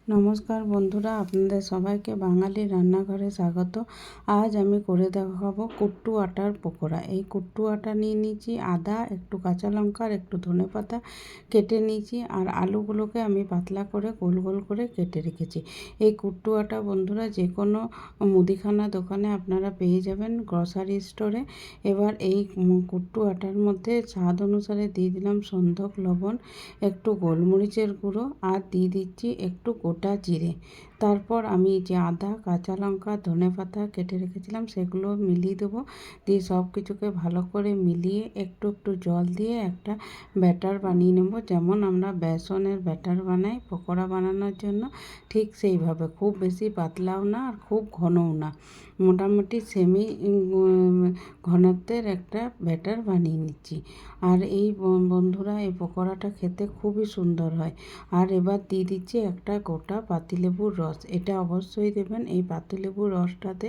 নমস্কার বন্ধুরা, আপনাদের সবাইকে বাঙালি রান্নাঘরে স্বাগত। আজ আমি করে দেখাবো কুট্টু আটার পকোড়া। এই কুট্টু আটা নিয়ে নিয়েছি, আদা, একটু কাঁচা লঙ্কা আর একটু ধনেপাতা কেটে নিয়েছি, আর আলুগুলোকে আমি পাতলা করে গোল গোল করে কেটে রেখেছি। এই কুট্টু আটা বন্ধুরা যে কোনো মুদিখানা দোকানে আপনারা পেয়ে যাবেন, গ্রসারি স্টোরে। এবার এই কুট্টু আটার মধ্যে স্বাদ অনুসারে দিয়ে দিলাম সন্ধক লবণ, একটু গোলমরিচের গুঁড়ো, আর দিয়ে দিচ্ছি একটু গোটা জিরে। তারপর আমি যে আদা, কাঁচা লঙ্কা, ধনেপাতা কেটে রেখেছিলাম সেগুলো মিলিয়ে দেবো। দিয়ে সব কিছুকে ভালো করে মিলিয়ে একটু একটু জল দিয়ে একটা ব্যাটার বানিয়ে নেব, যেমন আমরা বেসনের ব্যাটার বানাই পকোড়া বানানোর জন্য, ঠিক সেইভাবে। খুব বেশি পাতলাও না আর খুব ঘনও না, মোটামুটি সেমি ঘনত্বের একটা ব্যাটার বানিয়ে নিচ্ছি। আর এই বন্ধুরা এই পকোড়াটা খেতে খুবই সুন্দর হয়। আর এবার দিয়ে দিচ্ছি একটা গোটা পাতিলেবুর রস। এটা অবশ্যই দেবেন। এই পাতিলেবুর রসটাতে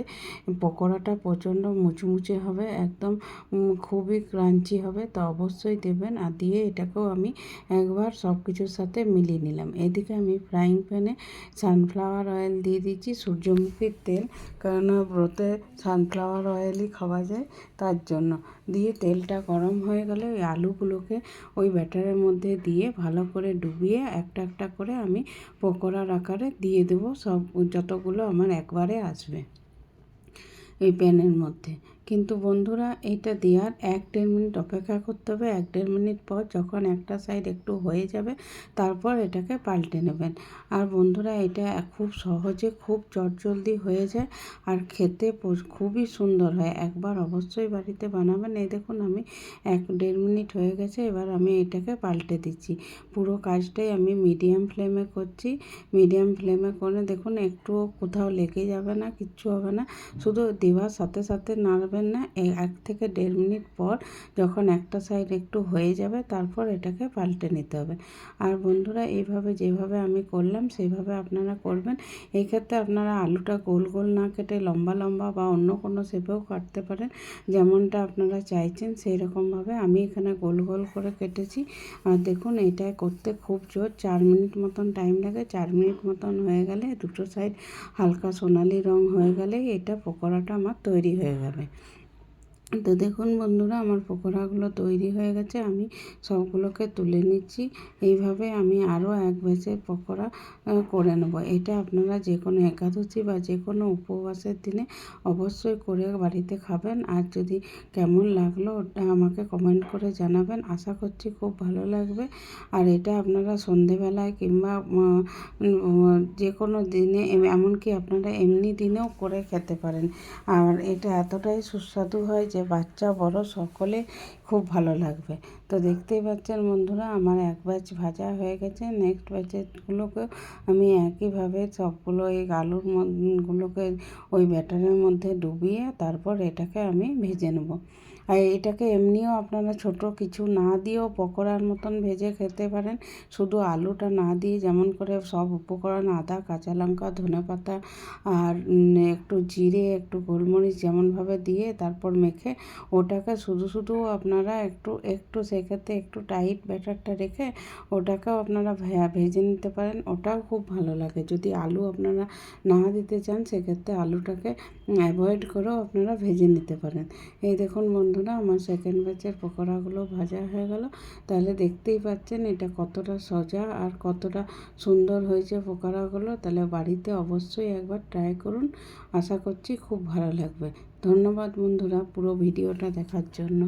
পকোড়াটা প্রচণ্ড মুচমুচে হবে, একদম খুবই ক্রাঞ্চি হবে, তো অবশ্যই দেবেন। আর দিয়ে এটাকেও আমি একবার সব কিছুর সাথে মিলিয়ে নিলাম। এদিকে আমি ফ্রাইং প্যানে সানফ্লাওয়ার অয়েল দিয়ে দিচ্ছি, সূর্যমুখীর তেল, কারণ ব্রতে সানফ্লাওয়ার অয়েলই খাওয়া যায়, তার জন্য। দিয়ে তেলটা গরম হয়ে গেলে ওই আলুগুলোকে ওই ব্যাটারের মধ্যে দিয়ে ভালো করে ডুবিয়ে একটা একটা করে আমি পকোড়ার আকারে দিয়ে দেবো, সব যতগুলো আমার একবারে আসবে এই প্যানের মধ্যে। কিন্তু বন্ধুরা এইটা দেওয়ার 1-1.5 মিনিট অপেক্ষা করতে হবে। 1-1.5 মিনিট পর যখন একটা সাইড একটু হয়ে যাবে, তারপর এটাকে পাল্টে নেবেন। আর বন্ধুরা এটা খুব সহজে, খুব চটজলদি হয়ে যায়, আর খেতে খুবই সুন্দর হয়। একবার অবশ্যই বাড়িতে বানাবেন। এই দেখুন আমি 1-1.5 মিনিট হয়ে গেছে, এবার আমি এটাকে পাল্টে দিচ্ছি। পুরো কাজটাই আমি মিডিয়াম ফ্লেমে করছি। মিডিয়াম ফ্লেমে করে দেখুন একটুও কোথাও লেগে যাবে না, কিচ্ছু হবে না। শুধু দেওয়ার সাথে সাথে নাড়বেন না। 1 থেকে 1.5 মিনিট পর যখন একটা সাইড একটু হয়ে যাবে, তারপর এটাকে পাল্টে নিতে হবে। আর বন্ধুরা এইভাবে যেভাবে আমি করলাম সেইভাবে আপনারা করবেন। এই ক্ষেত্রে আপনারা আলুটা গোল গোল না কেটে লম্বা লম্বা বা অন্য কোনো শেপেও কাটতে পারেন, যেমনটা আপনারা চাইছেন সেই রকমভাবে। আমি এখানে গোল গোল করে কেটেছি। আর দেখুন এটা করতে খুব জোর 4 মিনিট মতন টাইম লাগে। 4 মিনিট মতন হয়ে গেলে দুটো সাইড হালকা সোনালি রং হয়ে গেলেই এটা পকোড়াটা আমার তৈরি হয়ে যাবে। তো দেখুন বন্ধুরা আমার পকোড়াগুলো তৈরি হয়ে গেছে, আমি সবগুলোকে তুলে নিচ্ছি। এইভাবে আমি আরও এক ব্যাচের পকোড়া করে নেব। এটা আপনারা যে কোনো একাদশী বা যে কোনো উপবাসের দিনে অবশ্যই করে বাড়িতে খাবেন। আর যদি কেমন লাগলো ওটা আমাকে কমেন্ট করে জানাবেন। আশা করছি খুব ভালো লাগবে। আর এটা আপনারা সন্ধেবেলায় কিংবা যে কোনো দিনে, এমনকি আপনারা এমনি দিনেও করে খেতে পারেন। আর এটা এতটাই সুস্বাদু হয় যে বাচ্চা বড় সকলে খুব ভালো লাগবে। তো দেখতেই পাচ্ছেন বন্ধুরা আমার এক ব্যাচ ভাজা হয়ে গেছে। নেক্সট ব্যাচেরগুলোকে আমি একইভাবে সবগুলো এই আলুর গুলোকে ওই ব্যাটারের মধ্যে ডুবিয়ে তারপর এটাকে আমি ভেজে নেব। আর এটাকে এমনিও আপনারা ছোট কিছু না দিয়েও পকোড়ার মতন ভেজে খেতে পারেন, শুধু আলুটা না দিয়ে। যেমন করে সব উপকরণ আদা, কাঁচা লঙ্কা, ধনেপাতা আর একটু জিরে, একটু গোলমরিচ যেমনভাবে দিয়ে তারপর মেখে ওটাকে শুধু শুধু আপনারা একটু সেক্ষেত্রে একটু টাইট ব্যাটারটা রেখে ওটাকেও আপনারা ভেজে নিতে পারেন। ওটাও খুব ভালো লাগে। যদি আলু আপনারা না দিতে চান সেক্ষেত্রে আলুটাকে অ্যাভয়েড করেও আপনারা ভেজে নিতে পারেন। এই দেখুন বন্ধুরা আমার সেকেন্ড ব্যাচের পকোড়াগুলো ভাজা হয়ে গেল। তাহলে দেখতেই পাচ্ছেন এটা কতটা সোজা আর কতটা সুন্দর হয়েছে পকোড়াগুলো। তাহলে বাড়িতে অবশ্যই একবার ট্রাই করুন, আশা করছি খুব ভালো লাগবে। ধন্যবাদ বন্ধুরা পুরো ভিডিওটা দেখার জন্য।